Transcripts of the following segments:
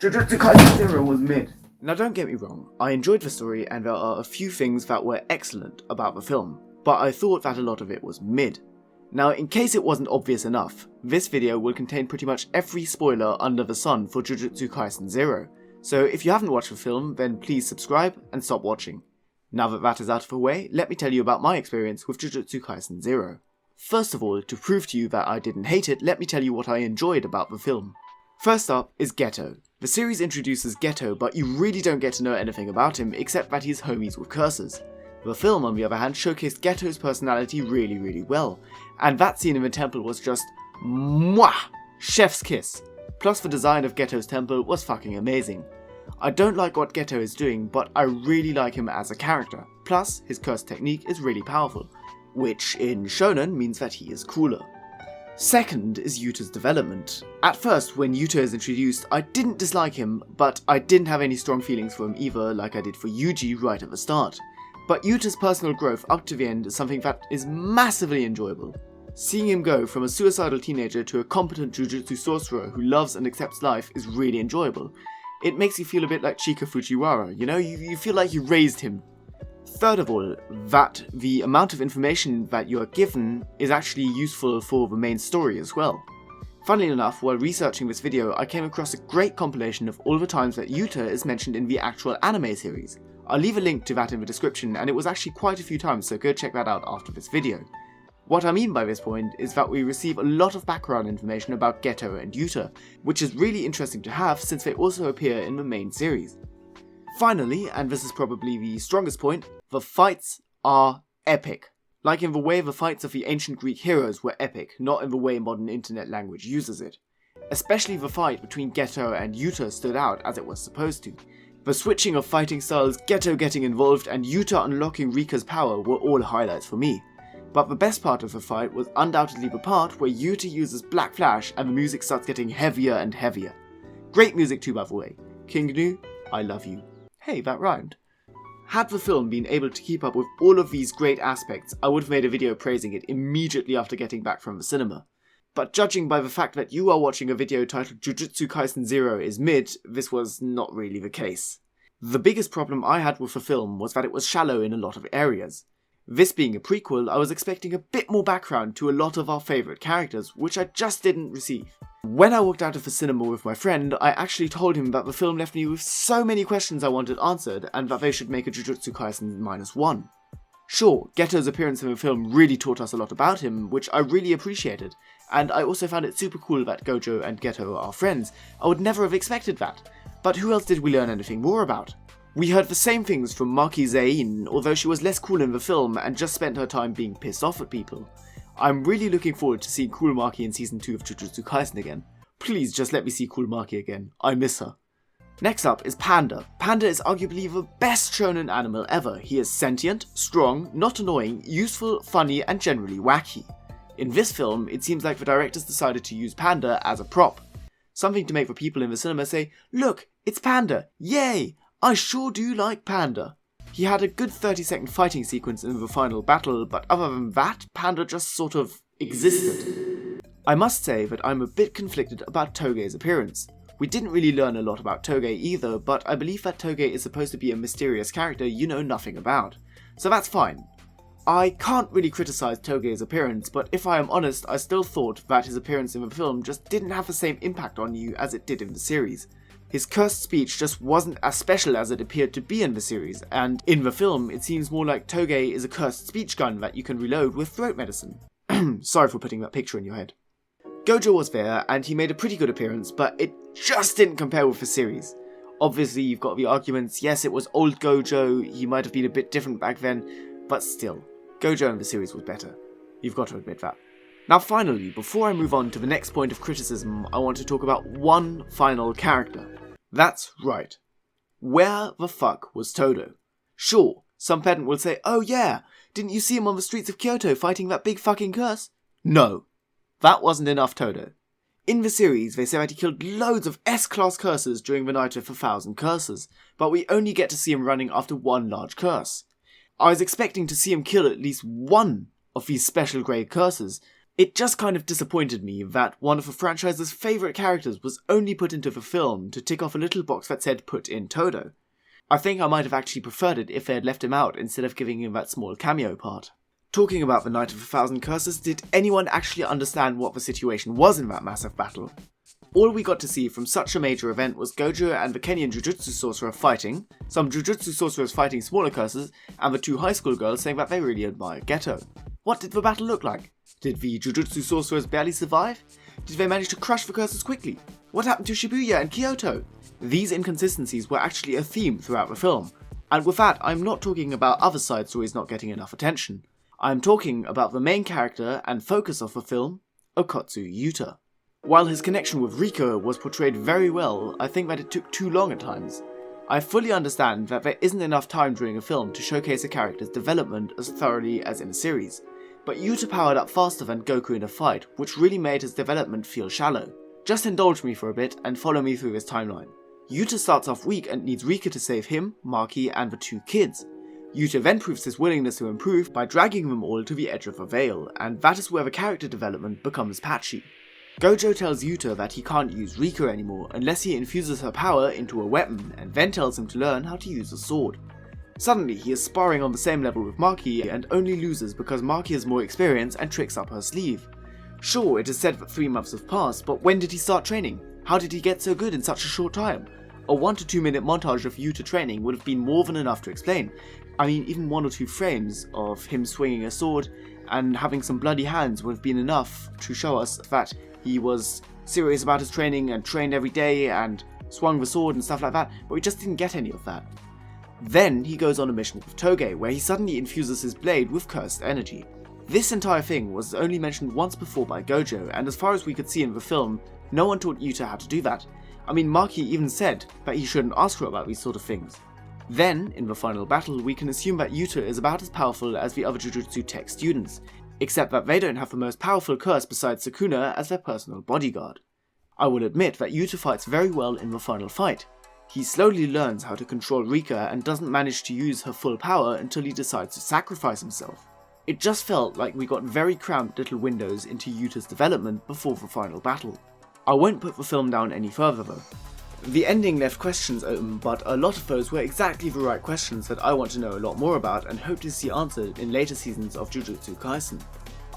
Jujutsu Kaisen 0 was mid. Now don't get me wrong, I enjoyed the story and there are a few things that were excellent about the film, but I thought that a lot of it was mid. Now in case it wasn't obvious enough, this video will contain pretty much every spoiler under the sun for Jujutsu Kaisen 0, so if you haven't watched the film then please subscribe and stop watching. Now that that is out of the way, let me tell you about my experience with Jujutsu Kaisen 0. First of all, to prove to you that I didn't hate it, let me tell you what I enjoyed about the film. First up is Geto. The series introduces Geto, but you really don't get to know anything about him except that he's homies with cursors. The film, on the other hand, showcased Geto's personality really well, and that scene in the temple was just mwah! Chef's kiss. Plus the design of Geto's temple was fucking amazing. I don't like what Geto is doing, but I really like him as a character. Plus, his curse technique is really powerful, which in shonen means that he is cooler. Second is Yuta's development. At first, when Yuta is introduced, I didn't dislike him, but I didn't have any strong feelings for him either, like I did for Yuji right at the start. But Yuta's personal growth up to the end is something that is massively enjoyable. Seeing him go from a suicidal teenager to a competent Jujutsu sorcerer who loves and accepts life is really enjoyable. It makes you feel a bit like Chika Fujiwara, you know, you feel like you raised him. Third of all, that the amount of information that you are given is actually useful for the main story as well. Funnily enough, while researching this video, I came across a great compilation of all the times that Yuta is mentioned in the actual anime series. I'll leave a link to that in the description, and it was actually quite a few times, so go check that out after this video. What I mean by this point is that we receive a lot of background information about Geto and Yuta, which is really interesting to have since they also appear in the main series. Finally, and this is probably the strongest point, the fights are epic. Like in the way the fights of the ancient Greek heroes were epic, not in the way modern internet language uses it. Especially the fight between Geto and Yuta stood out as it was supposed to. The switching of fighting styles, Geto getting involved, and Yuta unlocking Rika's power were all highlights for me. But the best part of the fight was undoubtedly the part where Yuta uses Black Flash and the music starts getting heavier and heavier. Great music too, by the way. King Gnu, I love you. Hey, that rhymed. Had the film been able to keep up with all of these great aspects, I would have made a video praising it immediately after getting back from the cinema. But judging by the fact that you are watching a video titled Jujutsu Kaisen 0 is mid, this was not really the case. The biggest problem I had with the film was that it was shallow in a lot of areas. This being a prequel, I was expecting a bit more background to a lot of our favourite characters, which I just didn't receive. When I walked out of the cinema with my friend, I actually told him that the film left me with so many questions I wanted answered, and that they should make a Jujutsu Kaisen -1. Sure, Geto's appearance in the film really taught us a lot about him, which I really appreciated, and I also found it super cool that Gojo and Geto are friends. I would never have expected that. But who else did we learn anything more about? We heard the same things from Maki Zain, although she was less cool in the film and just spent her time being pissed off at people. I'm really looking forward to seeing cool Maki in season 2 of Jujutsu Kaisen again. Please just let me see cool Maki again, I miss her. Next up is Panda. Panda is arguably the best shonen animal ever. He is sentient, strong, not annoying, useful, funny and generally wacky. In this film, it seems like the directors decided to use Panda as a prop. Something to make the people in the cinema say, "Look, it's Panda, yay! I sure do like Panda." He had a good 30-second fighting sequence in the final battle, but other than that, Panda just sort of existed. I must say that I'm a bit conflicted about Toge's appearance. We didn't really learn a lot about Toge either, but I believe that Toge is supposed to be a mysterious character you know nothing about. So that's fine. I can't really criticize Toge's appearance, but if I am honest, I still thought that his appearance in the film just didn't have the same impact on you as it did in the series. His cursed speech just wasn't as special as it appeared to be in the series, and in the film it seems more like Toge is a cursed speech gun that you can reload with throat medicine. Sorry for putting that picture in your head. Gojo was there, and he made a pretty good appearance, but it just didn't compare with the series. Obviously you've got the arguments, yes it was old Gojo, he might have been a bit different back then, but still, Gojo in the series was better. You've got to admit that. Now finally, before I move on to the next point of criticism, I want to talk about one final character. That's right. Where the fuck was Todo? Sure, some pedant will say, "Oh yeah, didn't you see him on the streets of Kyoto fighting that big fucking curse?" No, that wasn't enough Todo. In the series, they say that he killed loads of S-class curses during the Night of 1,000 Curses, but we only get to see him running after one large curse. I was expecting to see him kill at least one of these special grade curses, It just kind of disappointed me that one of the franchise's favourite characters was only put into the film to tick off a little box that said put in Todo. I think I might have actually preferred it if they had left him out instead of giving him that small cameo part. Talking about the Night of a Thousand Curses, did anyone actually understand what the situation was in that massive battle? All we got to see from such a major event was Gojo and the Kenyan Jujutsu sorcerer fighting, some Jujutsu sorcerers fighting smaller curses, and the two high school girls saying that they really admire Geto. What did the battle look like? Did the Jujutsu sorcerers barely survive? Did they manage to crush the curses quickly? What happened to Shibuya and Kyoto? These inconsistencies were actually a theme throughout the film, and with that I'm not talking about other side stories not getting enough attention. I'm talking about the main character and focus of the film, Okotsu Yuta. While his connection with Riko was portrayed very well, I think that it took too long at times. I fully understand that there isn't enough time during a film to showcase a character's development as thoroughly as in a series, but Yuta powered up faster than Goku in a fight, which really made his development feel shallow. Just indulge me for a bit and follow me through this timeline. Yuta starts off weak and needs Rika to save him, Maki, and the two kids. Yuta then proves his willingness to improve by dragging them all to the edge of the veil, and that is where the character development becomes patchy. Gojo tells Yuta that he can't use Rika anymore unless he infuses her power into a weapon, and then tells him to learn how to use a sword. Suddenly he is sparring on the same level with Maki and only loses because Maki has more experience and tricks up her sleeve. Sure, it is said that 3 months have passed, but when did he start training? How did he get so good in such a short time? A 1 to 2 minute montage of Yuta training would have been more than enough to explain. I mean, even 1 or 2 frames of him swinging a sword and having some bloody hands would have been enough to show us that he was serious about his training and trained every day and swung the sword and stuff like that, but we just didn't get any of that. Then he goes on a mission with Toge, where he suddenly infuses his blade with cursed energy. This entire thing was only mentioned once before by Gojo, and as far as we could see in the film, no one taught Yuta how to do that. I mean, Maki even said that he shouldn't ask her about these sort of things. Then, in the final battle, we can assume that Yuta is about as powerful as the other Jujutsu Tech students, except that they don't have the most powerful curse besides Sukuna as their personal bodyguard. I will admit that Yuta fights very well in the final fight. He slowly learns how to control Rika and doesn't manage to use her full power until he decides to sacrifice himself. It just felt like we got very cramped little windows into Yuta's development before the final battle. I won't put the film down any further though. The ending left questions open, but a lot of those were exactly the right questions that I want to know a lot more about and hope to see answered in later seasons of Jujutsu Kaisen.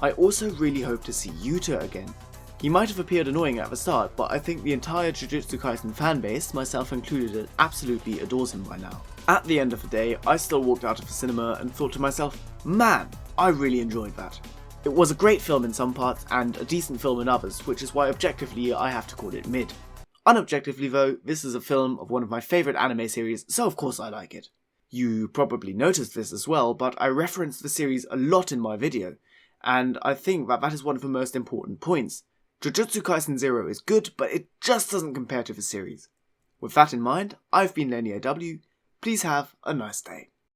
I also really hope to see Yuta again. He might have appeared annoying at the start, but I think the entire Jujutsu Kaisen fanbase, myself included, absolutely adores him by now. At the end of the day, I still walked out of the cinema and thought to myself, man, I really enjoyed that. It was a great film in some parts and a decent film in others, which is why objectively I have to call it mid. Unobjectively though, this is a film of one of my favourite anime series, so of course I like it. You probably noticed this as well, but I referenced the series a lot in my video, and I think that is one of the most important points. Jujutsu Kaisen 0 is good, but it just doesn't compare to the series. With that in mind, I've been Lenny AW, please have a nice day.